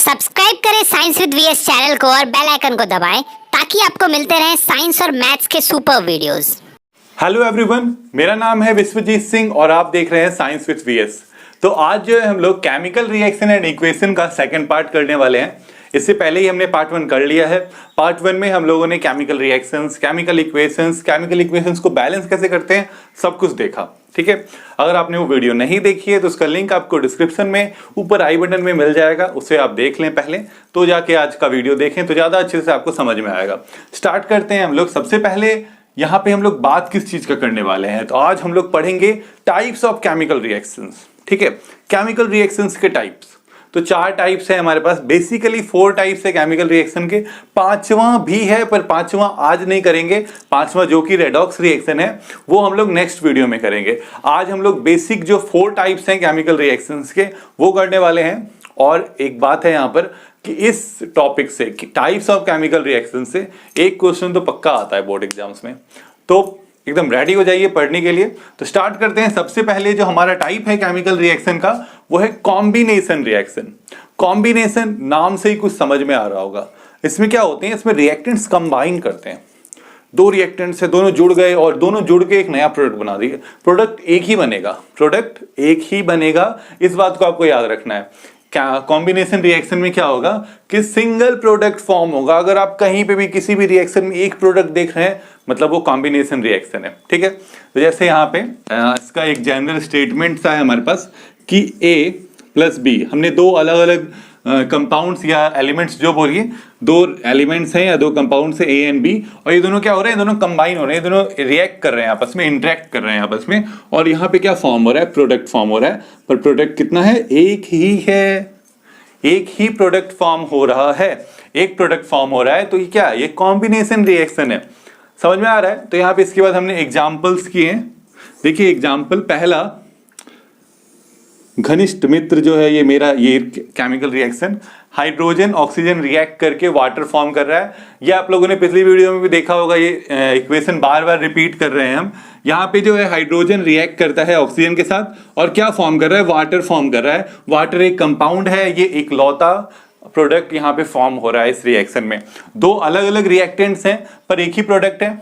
Subscribe करें science with VS channel को और बेल आइकन को दबाएं ताकि आपको मिलते रहें साइंस और मैथ्स के सुपर वीडियोस। हेलो एवरीवन, मेरा नाम है विश्वजीत सिंह और आप देख रहे हैं साइंस विद वीएस। तो आज जो है हम लोग केमिकल रिएक्शन एंड इक्वेशन का सेकंड पार्ट करने वाले हैं। इससे पहले ही हमने पार्ट 1 कर लिया है। पार्ट 1 में हम लोगों ने केमिकल रिएक्शंस, केमिकल इक्वेशंस को बैलेंस कैसे करते हैं सब कुछ देखा। ठीक है, अगर आपने वो वीडियो नहीं देखी है तो उसका लिंक आपको डिस्क्रिप्शन में ऊपर आई बटन में मिल जाएगा, उससे आप देख लें पहले, तो जाके आज का वीडियो देखें तो ज्यादा अच्छे से आपको समझ में आएगा। स्टार्ट करते हैं हम लोग। सबसे पहले यहाँ पे हम लोग बात किस चीज का करने वाले हैं, तो आज हम लोग पढ़ेंगे टाइप्स ऑफ केमिकल रिएक्शंस। ठीक है, केमिकल रिएक्शंस के टाइप्स तो 4 टाइप्स है हमारे पास। बेसिकली 4 टाइप्स है केमिकल रिएक्शन के, 5वां भी है पर 5वां आज नहीं करेंगे। 5वां जो कि रेडॉक्स रिएक्शन है वो हम लोग नेक्स्ट वीडियो में करेंगे। आज हम लोग बेसिक जो 4 टाइप्स हैं केमिकल रिएक्शंस के वो करने वाले हैं। और एक बात है यहाँ पर कि इस टॉपिक से टाइप्स ऑफ केमिकल रिएक्शन से एक क्वेश्चन तो पक्का आता है बोर्ड एग्जाम्स में, तो एकदम रेडी हो जाइए पढ़ने के लिए। तो स्टार्ट करते हैं। सबसे पहले जो हमारा टाइप है केमिकल रिएक्शन का वो है कॉम्बिनेशन रिएक्शन। कॉम्बिनेशन नाम से ही कुछ समझ में आ रहा होगा। इसमें क्या होते हैं, इसमें रिएक्टेंट्स कंबाइन करते हैं। 2 रिएक्टेंट्स है, दोनों जुड़ गए और दोनों जुड़ के एक नया प्रोडक्ट बना दिए। प्रोडक्ट एक ही बनेगा, इस बात को आपको याद रखना है। क्या कॉम्बिनेशन रिएक्शन में क्या होगा कि सिंगल प्रोडक्ट फॉर्म होगा। अगर आप कहीं पे भी किसी भी रिएक्शन में एक प्रोडक्ट देख रहे हैं मतलब वो कॉम्बिनेशन रिएक्शन है। ठीक है, तो जैसे यहाँ पे इसका एक जनरल स्टेटमेंट सा है हमारे पास कि A + B, हमने 2 अलग अलग कंपाउंड्स या एलिमेंट्स जो बोलिए 2 एलिमेंट्स हैं या 2 कंपाउंड्स है A एंड B, और ये दोनों क्या हो रहे हैं, दोनों कंबाइन हो रहे हैं, दोनों रिएक्ट कर रहे हैं आपस में, इंटरेक्ट कर रहे हैं आपस में, और यहाँ पे क्या फॉर्म हो रहा है, प्रोडक्ट फॉर्म हो रहा है। पर प्रोडक्ट कितना है, एक ही है, एक ही प्रोडक्ट फॉर्म हो रहा है, एक प्रोडक्ट फॉर्म हो रहा है। तो ये क्या है, ये कॉम्बिनेशन रिएक्शन है। समझ में आ रहा है। तो यहाँ पे इसके बाद हमने एग्जाम्पल्स किए हैं। देखिए एग्जाम्पल पहला, घनिष्ठ मित्र जो है ये chemical reaction, hydrogen oxygen react करके वाटर फॉर्म कर रहा है। ये आप लोगों ने पिछली वीडियो में भी देखा होगा, ये इक्वेशन बार बार रिपीट कर रहे हैं हम। यहाँ पे जो है हाइड्रोजन रिएक्ट करता है ऑक्सीजन के साथ और क्या फॉर्म कर रहा है, वाटर फॉर्म कर रहा है। वाटर एक कंपाउंड है, ये एक लौता प्रोडक्ट यहाँ पे फॉर्म हो रहा है इस रिएक्शन में। 2 अलग अलग रिएक्टेंट्स हैं पर एक ही प्रोडक्ट है।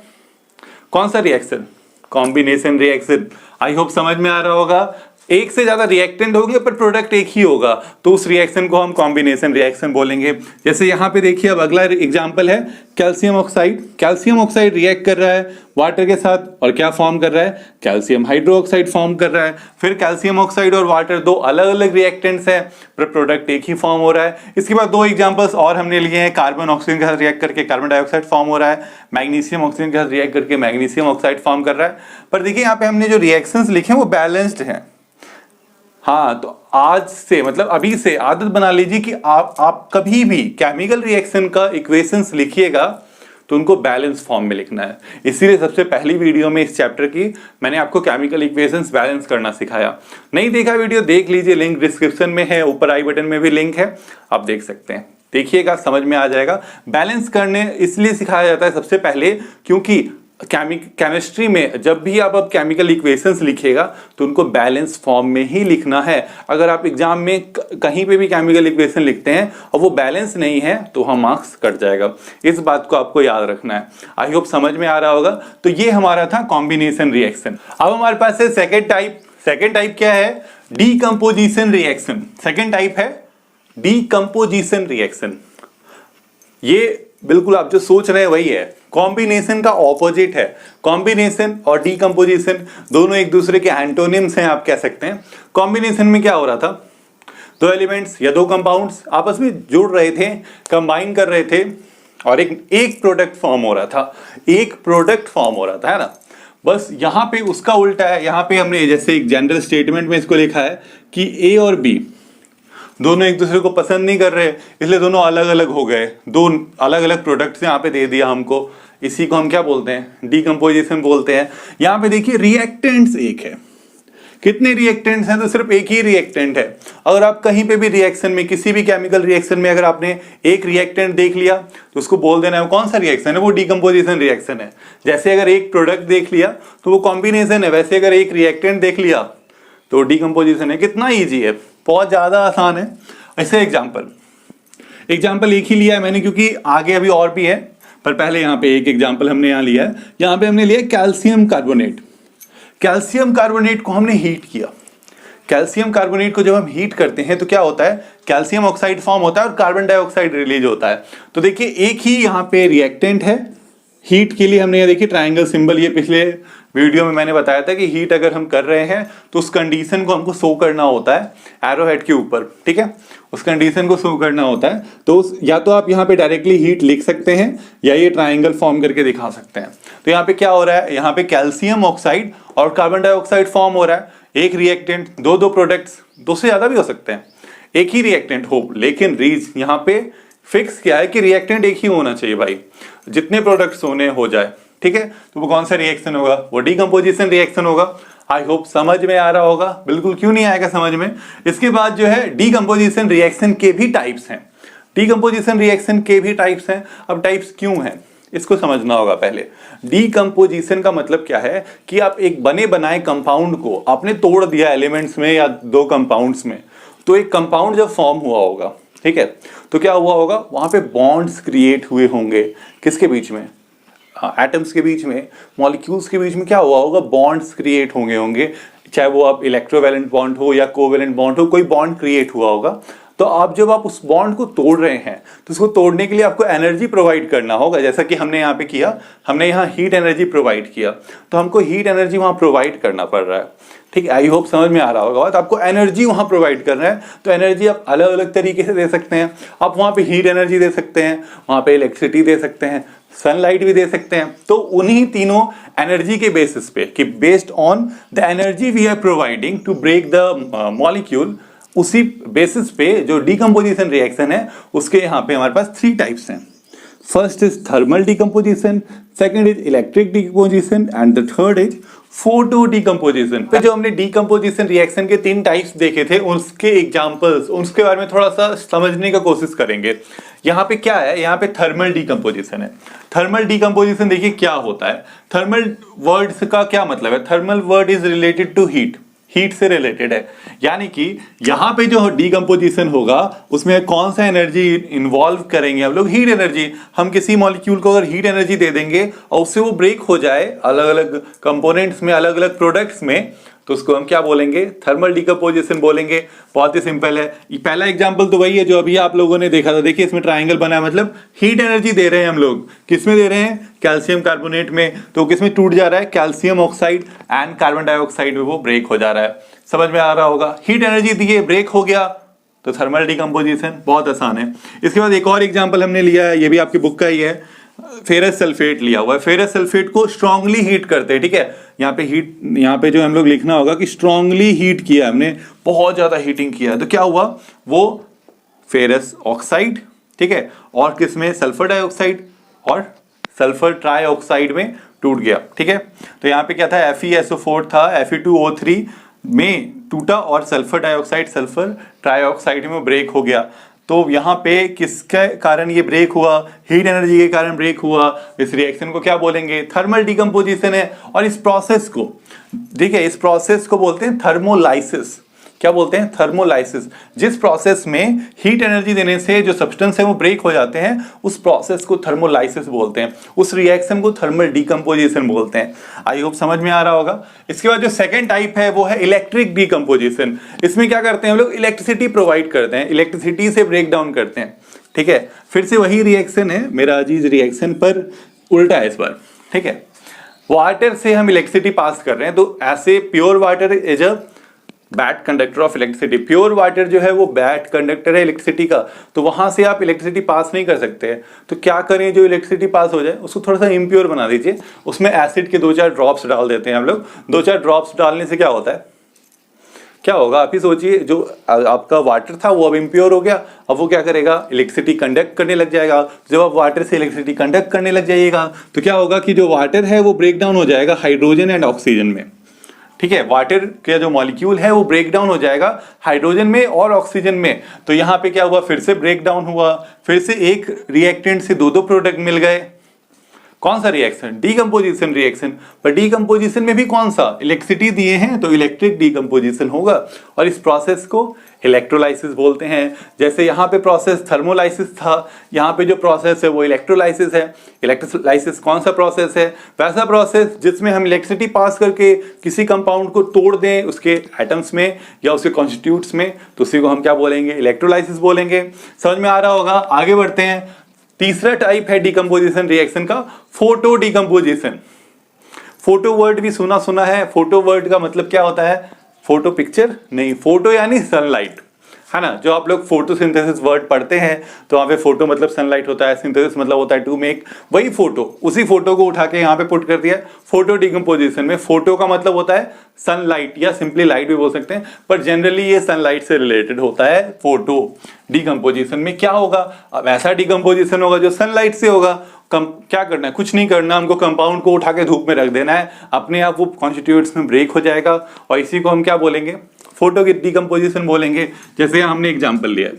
कौन सा reaction, combination reaction. I hope समझ में आ रहा होगा। एक से ज्यादा रिएक्टेंट होंगे पर प्रोडक्ट एक ही होगा तो उस रिएक्शन को हम कॉम्बिनेशन रिएक्शन बोलेंगे। जैसे यहाँ पे देखिए, अब अगला एग्जांपल है calcium oxide. Calcium oxide react कर रहा है वाटर के साथ और क्या फॉर्म कर रहा है, कैल्शियम हाइड्रोक्साइड फॉर्म कर रहा है। फिर कैल्शियम ऑक्साइड और वाटर 2 अलग अलग रिएक्टेंट्स हैं पर प्रोडक्ट एक ही फॉर्म हो रहा है। इसके बाद 2 एग्जांपल्स और हमने लिए हैं, कार्बन ऑक्सीजन के साथ रिएक्ट करके कार्बन डाइऑक्साइड फॉर्म हो रहा है, मैग्नीशियम ऑक्सीजन के साथ रिएक्ट करके मैग्नीशियम ऑक्साइड फॉर्म कर रहा है। पर देखिए यहाँ पे हमने जो रिएक्शंस लिखे हैं वो बैलेंस्ड हैं। हाँ, तो आज से मतलब अभी से आदत बना लीजिए कि आप कभी भी केमिकल रिएक्शन का इक्वेशंस लिखिएगा तो उनको बैलेंस फॉर्म में लिखना है। इसीलिए सबसे पहली वीडियो में इस चैप्टर की मैंने आपको केमिकल इक्वेशंस बैलेंस करना सिखाया। नहीं देखा वीडियो देख लीजिए, लिंक डिस्क्रिप्शन में है, ऊपर आई बटन में भी लिंक है, आप देख सकते हैं। देखिएगा, समझ में आ जाएगा। बैलेंस करने इसलिए सिखाया जाता है सबसे पहले क्योंकि केमिस्ट्री में जब भी आप अब केमिकल इक्वेशंस लिखिएगा तो उनको बैलेंस फॉर्म में ही लिखना है। अगर आप एग्जाम में कहीं पे भी केमिकल इक्वेशन लिखते हैं और वो बैलेंस नहीं है तो वहाँ मार्क्स कट जाएगा। इस बात को आपको याद रखना है। आई होप समझ में आ रहा होगा। तो ये हमारा था कॉम्बिनेशन रिएक्शन। अब हमारे पास है सेकेंड टाइप। सेकेंड टाइप क्या है, डीकम्पोजिशन रिएक्शन। सेकेंड टाइप है डीकम्पोजिशन रिएक्शन। ये बिल्कुल आप जो सोच रहे हैं वही है, कॉम्बिनेशन का ऑपोजिट है। कॉम्बिनेशन और डीकम्पोजिशन दोनों एक दूसरे के एंटोनिम्स हैं आप कह सकते हैं। कॉम्बिनेशन में क्या हो रहा था, 2 एलिमेंट्स या 2 कंपाउंड्स आपस में जुड़ रहे थे, कंबाइन कर रहे थे और एक प्रोडक्ट फॉर्म हो रहा था। एक प्रोडक्ट फॉर्म हो रहा था, है ना। बस यहाँ पे उसका उल्टा है। यहाँ पे हमने जैसे एक जनरल स्टेटमेंट में इसको लिखा है कि A और B दोनों एक दूसरे को पसंद नहीं कर रहे, इसलिए दोनों अलग अलग हो गए। 2 अलग अलग प्रोडक्ट्स यहाँ पे दे दिया हमको। इसी को हम क्या बोलते हैं, डीकम्पोजिशन बोलते हैं। यहाँ पे देखिए रिएक्टेंट्स एक है। कितने रिएक्टेंट्स हैं, तो सिर्फ एक ही रिएक्टेंट है। अगर आप कहीं पे भी रिएक्शन में, किसी भी केमिकल रिएक्शन में अगर आपने एक रिएक्टेंट देख लिया तो उसको बोल देना है कौन सा रिएक्शन है, वो डीकम्पोजिशन रिएक्शन है। जैसे अगर एक प्रोडक्ट देख लिया तो वो कॉम्बिनेशन है, वैसे अगर एक रिएक्टेंट देख लिया तो डीकम्पोजिशन है। कितना ईजी है, बहुत ज्यादा आसान है। ऐसे एग्जाम्पल, एग्जाम्पल एक ही लिया है मैंने क्योंकि आगे अभी और भी है, पर पहले यहाँ पे एक एग्जाम्पल हमने यहाँ लिया है। यहाँ पे हमने लिया कैल्शियम कार्बोनेट। कैल्शियम कार्बोनेट को हमने हीट किया। कैल्शियम कार्बोनेट को जब हम हीट करते हैं तो क्या होता है, कैल्शियम ऑक्साइड फॉर्म होता है और कार्बन डाइऑक्साइड रिलीज होता है। तो देखिए एक ही यहाँ पे रिएक्टेंट है हीट के लिए। हमने ये देखिए ट्रायंगल सिंबल, ये पिछले वीडियो में मैंने बताया था कि हीट अगर हम कर रहे हैं तो उस कंडीशन को हमको शो करना होता है एरो हेड के ऊपर, ठीक है, उस कंडीशन को शो करना होता है। तो या तो आप यहाँ पे डायरेक्टली हीट लिख सकते हैं या ये ट्रायंगल फॉर्म करके दिखा सकते हैं। तो यहाँ पे क्या हो रहा है, यहाँ पे कैल्शियम ऑक्साइड और कार्बन डाइऑक्साइड फॉर्म हो रहा है। एक रिएक्टेंट, दो प्रोडक्ट्स, दो से ज्यादा भी हो सकते हैं, एक ही रिएक्टेंट हो, लेकिन रीज यहाँ पे फिक्स क्या है कि रिएक्टेंट एक ही होना चाहिए भाई, जितने प्रोडक्ट्स होने हो जाए, ठीक है। तो वो कौन सा रिएक्शन होगा, वो डीकंपोजिशन रिएक्शन होगा। आई होप समझ में आ रहा होगा, बिल्कुल क्यों नहीं आएगा समझ में। इसके बाद जो है डीकंपोजिशन रिएक्शन के भी टाइप्स हैं। डीकंपोजिशन रिएक्शन के भी टाइप्स हैं। अब टाइप्स क्यों हैं इसको समझना होगा पहले। डीकंपोजिशन का मतलब क्या है कि आप एक बने बनाए कंपाउंड को आपने तोड़ दिया एलिमेंट्स में या दो कंपाउंड्स में, तो एक कंपाउंड जब फॉर्म हुआ होगा, ठीक है, तो क्या हुआ होगा, वहां पे बॉन्ड्स क्रिएट हुए होंगे। किसके बीच में, एटम्स के बीच में, मॉलिक्यूल्स के बीच में क्या हुआ होगा, बॉन्ड्स क्रिएट होंगे, चाहे वो आप इलेक्ट्रोवैलेंट बॉन्ड हो या कोवैलेंट बॉन्ड हो, कोई बॉन्ड क्रिएट हुआ होगा। तो आप जब आप उस बॉन्ड को तोड़ रहे हैं तो उसको तोड़ने के लिए आपको एनर्जी प्रोवाइड करना होगा, जैसा कि हमने यहाँ पे किया, हमने यहाँ हीट एनर्जी प्रोवाइड किया, तो हमको हीट एनर्जी वहां प्रोवाइड करना पड़ रहा है, ठीक है। आई होप समझ में आ रहा होगा। तो आपको एनर्जी वहां प्रोवाइड करना है, तो एनर्जी आप अलग अलग तरीके से दे सकते हैं। आप वहां पे हीट एनर्जी दे सकते हैं, वहां पे इलेक्ट्रिसिटी दे सकते हैं, सनलाइट भी दे सकते हैं। तो उन्हीं तीनों एनर्जी के बेसिस पे कि based on the energy we are providing to break the molecule, उसी बेसिस पे जो डीकंपोजिशन रिएक्शन है उसके यहाँ पे हमारे पास 3 टाइप्स हैं। First is thermal decomposition, second is electric decomposition and the third is photo decomposition. पे जो हमने डीकंपोजिशन रिएक्शन के 3 टाइप्स देखे थे, उसके एग्जांपल्स, उसके बारे में थोड़ा सा समझने का कोशिश करेंगे। यहाँ पे क्या है, यहाँ पे थर्मल डीकंपोजिशन है। थर्मल डीकंपोजिशन देखिए क्या होता है। थर्मल वर्ड का क्या मतलब है, thermal word is related to heat, heat से रिलेटेड है। यानी कि यहाँ पे जो डीकंपोजिशन होगा उसमें कौन सा एनर्जी इन्वॉल्व करेंगे हम लोग, हीट एनर्जी। हम किसी मॉलिक्यूल को अगर हीट एनर्जी दे देंगे और उससे वो ब्रेक हो जाए अलग अलग कंपोनेंट्स में, अलग अलग प्रोडक्ट्स में, तो उसको हम क्या बोलेंगे, थर्मल डीकंपोजिशन बोलेंगे। बहुत ही सिंपल है। ये पहला एग्जांपल तो वही है जो अभी आप लोगों ने देखा था। देखिए इसमें ट्रायंगल बना है, मतलब हीट एनर्जी दे रहे हैं हम लोग। किसमें दे रहे हैं, कैल्शियम कार्बोनेट में। तो किसमें टूट जा रहा है, calcium oxide and carbon dioxide में वो ब्रेक हो जा रहा है। समझ में आ रहा होगा। हीट एनर्जी दिए, ब्रेक हो गया, तो थर्मल डीकंपोजिशन बहुत आसान है। इसके बाद एक और एग्जाम्पल हमने लिया है, ये भी आपकी बुक का ही है। फेरस सल्फेट लिया हुआ है। फेरस सल्फेट को स्ट्रांगली हीट करते हैं, ठीक है। यहाँ पे हीट, यहाँ पे जो हम लोग लिखना होगा कि स्ट्रांगली हीट किया हमने, बहुत ज्यादा हीटिंग किया है। तो क्या हुआ, वो फेरस ऑक्साइड, ठीक है, और किसमें, सल्फर डाइऑक्साइड और सल्फर ट्राइऑक्साइड में टूट गया, ठीक है। तो यहाँ पे क्या था, FeSO4 था, Fe2O3 में टूटा और सल्फर डाइऑक्साइड सल्फर ट्राइऑक्साइड में ब्रेक हो गया। तो यहाँ पे किसके कारण ये ब्रेक हुआ, हीट एनर्जी के कारण ब्रेक हुआ। इस रिएक्शन को क्या बोलेंगे, थर्मल डीकंपोजिशन है। और इस प्रोसेस को, देखिए इस प्रोसेस को बोलते हैं थर्मोलाइसिस। क्या बोलते हैं, थर्मोलाइसिस। जिस प्रोसेस में हीट एनर्जी देने से जो सब्सटेंस है वो ब्रेक हो जाते हैं, उस प्रोसेस को थर्मोलाइसिस बोलते हैं। उस रिएक्शन को थर्मल डीकंपोजिशन बोलते हैं। आई होप समझ में आ रहा होगा। इसके बाद जो सेकंड टाइप है वो है इलेक्ट्रिक डीकंपोजिशन। इसमें क्या करते हैं हम लोग, इलेक्ट्रिसिटी प्रोवाइड करते हैं, इलेक्ट्रिसिटी से ब्रेक डाउन करते हैं, ठीक है। फिर से वही रिएक्शन है मेरा अजीज रिएक्शन, पर उल्टा है इस बार, ठीक है। वाटर से हम इलेक्ट्रिसिटी पास कर रहे हैं, तो ऐसे pure water is a bad conductor of electricity. Pure water जो है वो बैड कंडक्टर है इलेक्ट्रिसिटी का, तो वहां से आप इलेक्ट्रिसिटी पास नहीं कर सकते। तो क्या करें, जो इलेक्ट्रिसिटी पास हो जाए उसको थोड़ा सा इम्प्योर बना दीजिए। उसमें एसिड के 2-4 ड्रॉप्स डाल देते हैं हम लोग। 2-4 ड्रॉप्स डालने से क्या होता है, क्या होगा आप ही सोचिए। जो आपका वाटर था वो अब इम्प्योर हो गया, अब वो क्या करेगा, इलेक्ट्रिसिटी कंडक्ट करने लग जाएगा। जब आप वाटर से इलेक्ट्रिसिटी कंडक्ट करने लग जाइएगा तो क्या होगा कि जो वाटर है वो ब्रेक डाउन हो जाएगा हाइड्रोजन एंड ऑक्सीजन में, ठीक है। वाटर का जो मॉलिक्यूल है वो ब्रेक डाउन हो जाएगा हाइड्रोजन में और ऑक्सीजन में। तो यहाँ पे क्या हुआ, फिर से ब्रेक डाउन हुआ, फिर से एक रिएक्टेंट से 2-2 प्रोडक्ट मिल गए। कौन सा रिएक्शन, डीकंपोजिशन रिएक्शन। पर डीकंपोजिशन में भी कौन सा, इलेक्ट्रिसिटी दिए हैं तो इलेक्ट्रिक डीकंपोजिशन होगा। और इस प्रोसेस को इलेक्ट्रोलाइसिस बोलते हैं। जैसे यहाँ पे प्रोसेस थर्मोलाइसिस था, यहाँ पे जो प्रोसेस है वो इलेक्ट्रोलाइसिस है। इलेक्ट्रोलाइसिस कौन सा प्रोसेस है? वैसा प्रोसेस जिसमें हम इलेक्ट्रिसिटी पास करके किसी कंपाउंड को तोड़ दें उसके एटम्स में या उसके कॉन्स्टिट्यूट्स में, तो उसी को हम क्या बोलेंगे? इलेक्ट्रोलाइसिस बोलेंगे। समझ में आ रहा होगा? आगे बढ़ते हैं। तीसरा टाइप है डिकम्पोजिशन रिएक्शन का, फोटो डिकम्पोजिशन। फोटो वर्ड भी सुना है। फोटो वर्ड का मतलब क्या होता है? फोटो पिक्चर नहीं, फोटो यानी सनलाइट, है ना। जो आप लोग फोटोसिंथेसिस वर्ड पढ़ते हैं तो वहाँ पे फोटो मतलब सनलाइट होता है, सिंथेसिस मतलब होता है टू मेक, वही फोटो, उसी फोटो को उठा के यहाँ पे पुट कर दिया फोटो डिकम्पोजिशन में। फोटो का मतलब होता है सनलाइट या सिंपली लाइट भी बोल सकते हैं, पर जनरली ये सनलाइट से रिलेटेड होता है। फोटो डिकम्पोजिशन में क्या होगा? अब ऐसा डिकम्पोजिशन होगा जो सनलाइट से होगा। क्या करना है? कुछ नहीं करना, हमको कंपाउंड को उठा के धूप में रख देना है, अपने आप वो कॉन्स्टिट्यूएंट्स में ब्रेक हो जाएगा और इसी को हम क्या बोलेंगे? फोटो की डिकम्पोजिशन बोलेंगे। जैसे हमने एग्जांपल लिया है,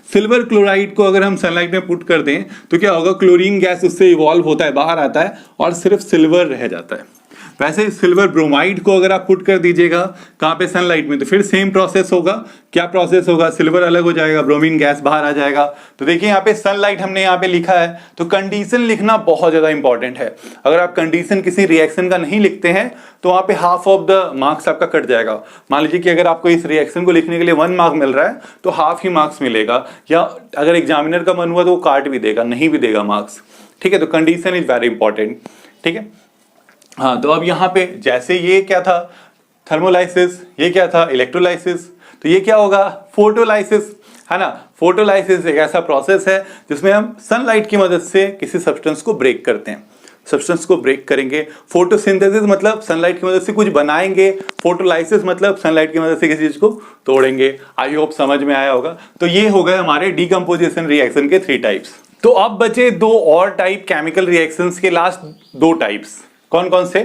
सिल्वर क्लोराइड को अगर हम सनलाइट में पुट कर दें तो क्या होगा? क्लोरीन गैस उससे इवॉल्व होता है, बाहर आता है और सिर्फ सिल्वर रह जाता है। वैसे सिल्वर ब्रोमाइड को अगर आप पुट कर दीजिएगा कहाँ पे? सनलाइट में, तो फिर सेम प्रोसेस होगा। क्या प्रोसेस होगा? सिल्वर अलग हो जाएगा, ब्रोमीन गैस बाहर आ जाएगा। तो देखिए यहाँ पे सनलाइट हमने यहाँ पे लिखा है, तो कंडीशन लिखना बहुत ज्यादा इंपॉर्टेंट है। अगर आप कंडीशन किसी रिएक्शन का नहीं लिखते हैं तो वहाँ पे हाफ ऑफ द मार्क्स आपका कट जाएगा। मान लीजिए कि अगर आपको इस रिएक्शन को लिखने के लिए 1 मार्क मिल रहा है तो हाफ ही मार्क्स मिलेगा, या अगर एग्जामिनर का मन हुआ तो वो काट भी देगा, नहीं भी देगा मार्क्स। ठीक है, तो कंडीशन इज वेरी इंपॉर्टेंट। ठीक है, हाँ, तो अब यहाँ पे जैसे ये क्या था? थर्मोलाइसिस, ये क्या था? इलेक्ट्रोलाइसिस। तो ये क्या होगा? फोटोलाइसिस, है ना। फोटोलाइसिस एक ऐसा प्रोसेस है जिसमें हम सनलाइट की मदद से किसी सब्सटेंस को ब्रेक करते हैं। सब्सटेंस को ब्रेक करेंगे। फोटोसिंथेसिस मतलब सनलाइट की मदद से कुछ बनाएंगे, फोटोलाइसिस मतलब सनलाइट की मदद से किसी चीज को तोड़ेंगे। आई होप समझ में आया होगा। तो ये हो गए हमारे डिकम्पोजिशन रिएक्शन के 3 टाइप्स। तो अब बचे 2 और टाइप केमिकल रिएक्शंस के, लास्ट 2 टाइप्स। कौन कौन से?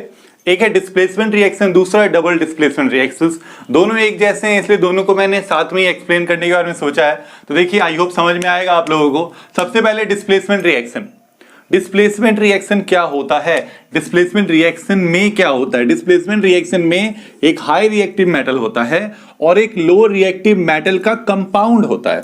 एक है डिस्प्लेसमेंट रिएक्शन, दूसरा है डबल डिस्प्लेसमेंट रिएक्शंस। दोनों एक जैसे हैं, इसलिए दोनों को मैंने साथ में ही एक्सप्लेन करने के बारे में सोचा है। तो देखिए, आई होप समझ में आएगा आप लोगों को। सबसे पहले डिस्प्लेसमेंट रिएक्शन। डिस्प्लेसमेंट रिएक्शन क्या होता है? डिस्प्लेसमेंट रिएक्शन में क्या होता है? डिस्प्लेसमेंट रिएक्शन में एक हाई रिएक्टिव मेटल होता है और एक लो रिएक्टिव मेटल का कंपाउंड होता है।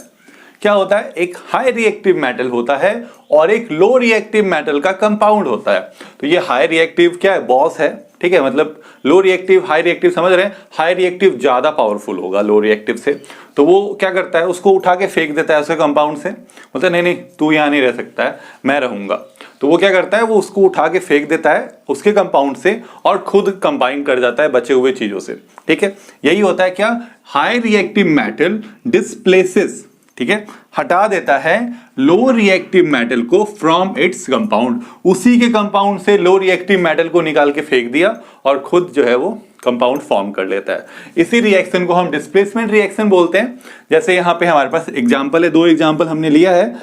क्या होता है? एक हाई रिएक्टिव मेटल होता है और एक लो रिएक्टिव मेटल का कंपाउंड होता है। तो ये हाई रिएक्टिव क्या है? बॉस है। ठीक है, मतलब लो रिएक्टिव हाई रिएक्टिव समझ रहे हैं? हाई रिएक्टिव ज्यादा पावरफुल होगा लो रिएक्टिव से। तो वो क्या करता है? उसको उठा के फेंक देता है उसके कंपाउंड से, बोलता है नहीं तू यहाँ नहीं रह सकता है, मैं रहूंगा। तो वो क्या करता है? वो उसको उठा के फेंक देता है उसके कंपाउंड से और खुद कंबाइन कर जाता है बचे हुए चीजों से। ठीक है, यही होता है क्या? हाई रिएक्टिव मेटल डिस्प्लेसेस, ठीक है, हटा देता है लो रिएक्टिव मेटल को फ्रॉम इट्स कंपाउंड। उसी के कंपाउंड से लो रिएक्टिव मेटल को निकाल के फेंक दिया और खुद जो है वो कंपाउंड फॉर्म कर लेता है। इसी रिएक्शन को हम डिस्प्लेसमेंट रिएक्शन बोलते हैं। जैसे यहाँ पे हमारे पास एग्जांपल है, 2 एग्जांपल हमने लिया है।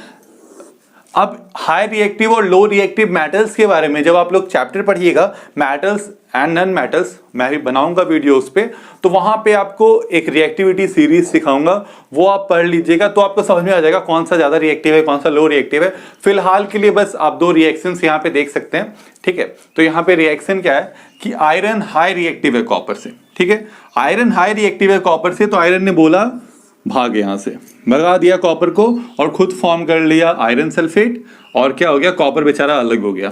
अब हाई रिएक्टिव और लो रिएक्टिव मेटल्स के बारे में जब आप लोग चैप्टर पढ़िएगा, मेटल्स एंड नॉन मेटल्स, मैं भी बनाऊंगा वीडियो उस पे, तो वहां पे आपको एक रिएक्टिविटी सीरीज सिखाऊंगा, वो आप पढ़ लीजिएगा तो आपको समझ में आ जाएगा कौन सा ज्यादा रिएक्टिव है, कौन सा लो रिएक्टिव है। फिलहाल के लिए बस आप 2 रिएक्शंस यहाँ पे देख सकते हैं। ठीक है, तो यहाँ पे रिएक्शन क्या है कि आयरन हाई रिएक्टिव है कॉपर से। ठीक है, आयरन हाई रिएक्टिव है कॉपर से, तो आयरन ने बोला भाग, यहां से भगा दिया कॉपर को और खुद फॉर्म कर लिया आयरन सल्फेट, और क्या हो गया? कॉपर बेचारा अलग हो गया।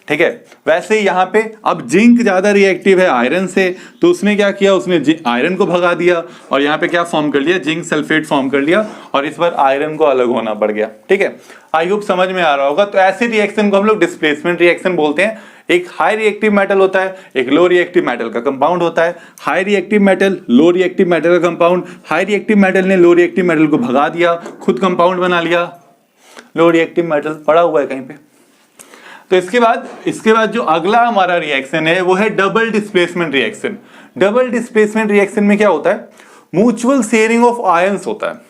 ठीक है, वैसे ही यहाँ पे अब जिंक ज्यादा रिएक्टिव है आयरन से, तो उसने क्या किया? उसने आयरन को भगा दिया और यहाँ पे क्या फॉर्म कर लिया? जिंक सल्फेट फॉर्म कर लिया और इस बार आयरन को अलग होना पड़ गया। ठीक है, आई होप समझ में आ रहा होगा। तो ऐसे रिएक्शन को हम लोग डिस्प्लेसमेंट रिएक्शन बोलते हैं। एक हाई रिएक्टिव मेटल होता है, एक लो रिएक्टिव मेटल का कंपाउंड होता है। High reactive metal, low reactive metal का कंपाउंड। हाई रिएक्टिव मेटल ने लो रिएक्टिव मेटल को भगा दिया, खुद कंपाउंड बना लिया। लो रिएक्टिव मेटल पड़ा हुआ है कहीं पे। तो इसके बाद जो अगला हमारा रिएक्शन है वो है double displacement reaction. Double displacement reaction में क्या होता है? म्यूचुअल शेयरिंग ऑफ आयंस होता है।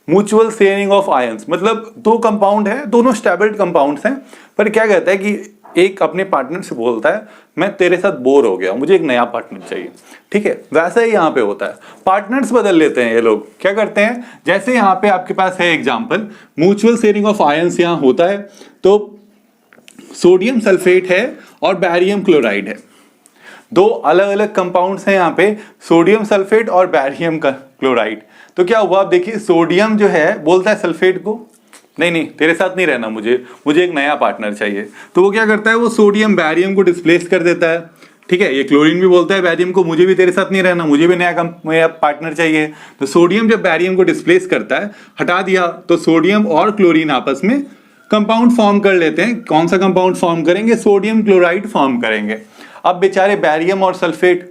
म्यूचुअल शेयरिंग ऑफ आयंस मतलब 2 कंपाउंड है, दोनों स्टेबल कंपाउंड्स हैं, पर क्या कहता है कि एक अपने पार्टनर से बोलता है मैं तेरे साथ बोर हो गया, मुझे एक नया पार्टनर चाहिए। ठीक है, वैसा ही यहाँ पे होता है, पार्टनर्स बदल लेते हैं ये लोग। क्या करते हैं? जैसे यहाँ पे आपके पास है example, mutual sharing of ions यहाँ होता है। तो सोडियम सल्फेट है और बैरियम क्लोराइड है, 2 अलग अलग कंपाउंड्स हैं यहाँ पे, सोडियम सल्फेट और बैरियम का क्लोराइड। तो क्या हुआ, आप देखिए सोडियम जो है बोलता है सल्फेट को नहीं नहीं तेरे साथ नहीं रहना, मुझे एक नया पार्टनर चाहिए। तो वो क्या करता है, वो सोडियम बैरियम को डिस्प्लेस कर देता है। ठीक है, ये क्लोरीन भी बोलता है बैरियम को मुझे भी तेरे साथ नहीं रहना, मुझे भी नया पार्टनर चाहिए। तो सोडियम जब बैरियम को डिस्प्लेस करता है, हटा दिया, तो सोडियम और क्लोरीन आपस में कंपाउंड फॉर्म कर लेते हैं। कौन सा कंपाउंड फॉर्म करेंगे, सोडियम क्लोराइड फॉर्म करेंगे। अब बेचारे बैरियम और सल्फेट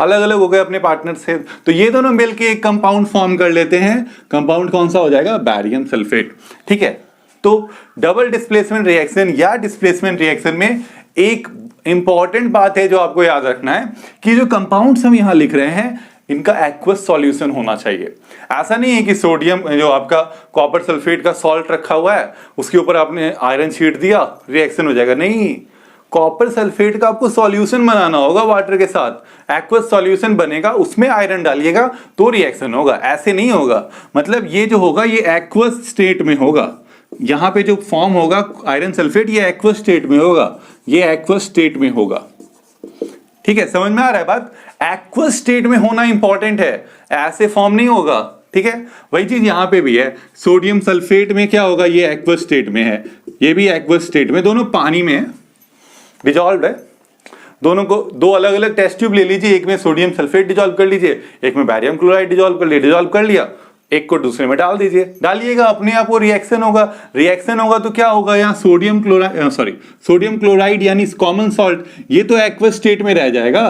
अलग अलग हो गए अपने पार्टनर से, तो ये दोनों मिलकर एक कंपाउंड फॉर्म कर लेते हैं। कंपाउंड कौन सा हो जाएगा, बैरियम सल्फेट। ठीक है, तो डबल डिस्प्लेसमेंट रिएक्शन या डिस्प्लेसमेंट रिएक्शन में एक इंपॉर्टेंट बात है जो आपको याद रखना है कि जो कंपाउंड्स हम यहां लिख रहे हैं इनका एक्वस सॉल्यूशन होना चाहिए। ऐसा नहीं है कि सोडियम जो आपका कॉपर सल्फेट का सॉल्ट रखा हुआ है उसके ऊपर आपने आयरन छीट दिया रिएक्शन हो जाएगा, नहीं। कॉपर सल्फेट का आपको सॉल्यूशन बनाना होगा वाटर के साथ, एक्वस सॉल्यूशन बनेगा, उसमें आयरन डालिएगा तो रिएक्शन होगा, ऐसे नहीं होगा। मतलब ये जो होगा ये एक्वस स्टेट में होगा, यहां पे जो फॉर्म होगा आयरन सल्फेट ये एक्वस स्टेट में होगा, ये एक्वस स्टेट में होगा। ठीक है, समझ में आ रहा है बात, एक्वस स्टेट में होना इंपॉर्टेंट है, ऐसे फॉर्म नहीं होगा। ठीक है, वही चीज यहां पे भी है, सोडियम सल्फेट में क्या होगा, ये एक्वस स्टेट में है, ये भी एक्वस स्टेट में, दोनों पानी में है, डिजॉल्व है। दोनों को दो अलग अलग टेस्ट ट्यूब ले लीजिए, एक में सोडियम सल्फेट डिजॉल्व कर लीजिए, एक में बैरियम क्लोराइड डिजॉल्व कर लिया, एक को दूसरे में डाल दीजिए, डालिएगा अपने आप वो रिएक्शन होगा। रिएक्शन होगा तो क्या होगा, यहाँ सोडियम क्लोराइड यानी कॉमन सॉल्ट ये तो एक्वस स्टेट में रह जाएगा,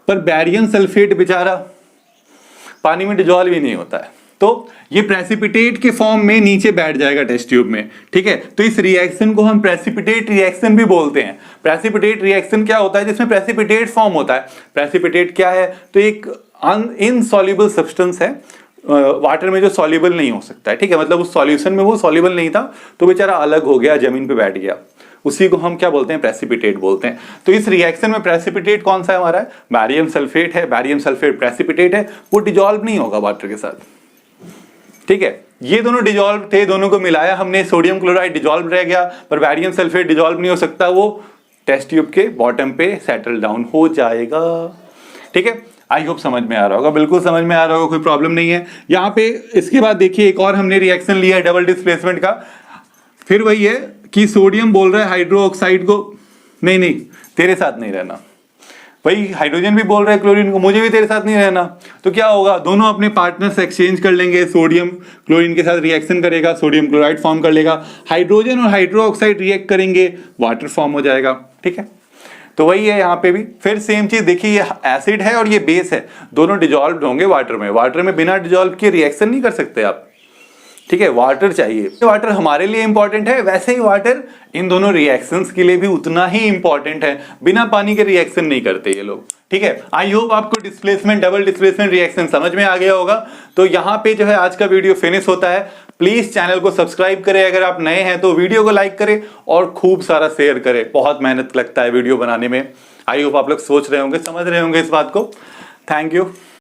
पर बैरियम सल्फेट बेचारा पानी में डिजॉल्व ही नहीं होता है, तो ये प्रेसिपिटेट के फॉर्म में नीचे बैठ जाएगा टेस्ट ट्यूब में। ठीक है, तो इस रिएक्शन को हम प्रेसिपिटेट रिएक्शन भी बोलते हैं। प्रेसिपिटेट रिएक्शन क्या होता है, जिसमें प्रेसिपिटेट फॉर्म होता है। प्रेसिपिटेट क्या है, तो एक इनसॉल्युबल सब्सटेंस है, वाटर में जो सॉल्युबल नहीं हो सकता है। ठीक है, मतलब उस सॉल्यूशन में वो सॉल्युबल नहीं था तो बेचारा अलग हो गया, जमीन पे बैठ गया, उसी को हम क्या बोलते हैं, प्रेसिपिटेट बोलते हैं। तो इस रिएक्शन में प्रेसिपिटेट कौन सा है हमारा, बैरियम सल्फेट है, बैरियम सल्फेट प्रेसिपिटेट है, वो डिजॉल्व नहीं होगा वाटर के साथ। ठीक है, ये दोनों डिजॉल्व थे, दोनों को मिलाया हमने, सोडियम क्लोराइड डिजॉल्व रह गया, पर बैरियम सल्फेट डिजॉल्व नहीं हो सकता, वो टेस्ट ट्यूब के बॉटम पे सेटल डाउन हो जाएगा। ठीक है, आई होप समझ में आ रहा होगा, बिल्कुल समझ में आ रहा होगा, कोई प्रॉब्लम नहीं है यहाँ पे। इसके बाद देखिए एक और हमने रिएक्शन लिया है डबल डिस्प्लेसमेंट का, फिर वही है कि सोडियम बोल रहा है हाइड्रो ऑक्साइड को नहीं नहीं तेरे साथ नहीं रहना, वही हाइड्रोजन भी बोल रहा है क्लोरीन को मुझे भी तेरे साथ नहीं रहना। तो क्या होगा, दोनों अपने पार्टनर्स एक्सचेंज कर लेंगे, सोडियम क्लोरीन के साथ रिएक्शन करेगा, सोडियम क्लोराइड फॉर्म कर लेगा, हाइड्रोजन और हाइड्रो ऑक्साइड रिएक्ट करेंगे, वाटर फॉर्म हो जाएगा। ठीक है, तो वही है यहाँ पे भी, फिर सेम चीज देखिए, ये एसिड है और ये बेस है, दोनों डिजॉल्व होंगे वाटर में। वाटर में बिना डिजॉल्व के रिएक्शन नहीं कर सकते आप। ठीक है, वाटर चाहिए, वाटर हमारे लिए इंपॉर्टेंट है, वैसे ही वाटर इन दोनों रिएक्शंस के लिए भी उतना ही इंपॉर्टेंट है, बिना पानी के रिएक्शन नहीं करते ये लोग। ठीक है, आई होप आपको डिस्प्लेसमेंट डबल डिस्प्लेसमेंट रिएक्शन समझ में आ गया होगा। तो यहाँ पे जो है आज का वीडियो फिनिश होता है। प्लीज चैनल को सब्सक्राइब करें, अगर आप नए हैं तो वीडियो को लाइक करें और खूब सारा शेयर करें, बहुत मेहनत लगता है वीडियो बनाने में। आई होप आप लोग सोच रहे होंगे, समझ रहे होंगे इस बात को। Thank you.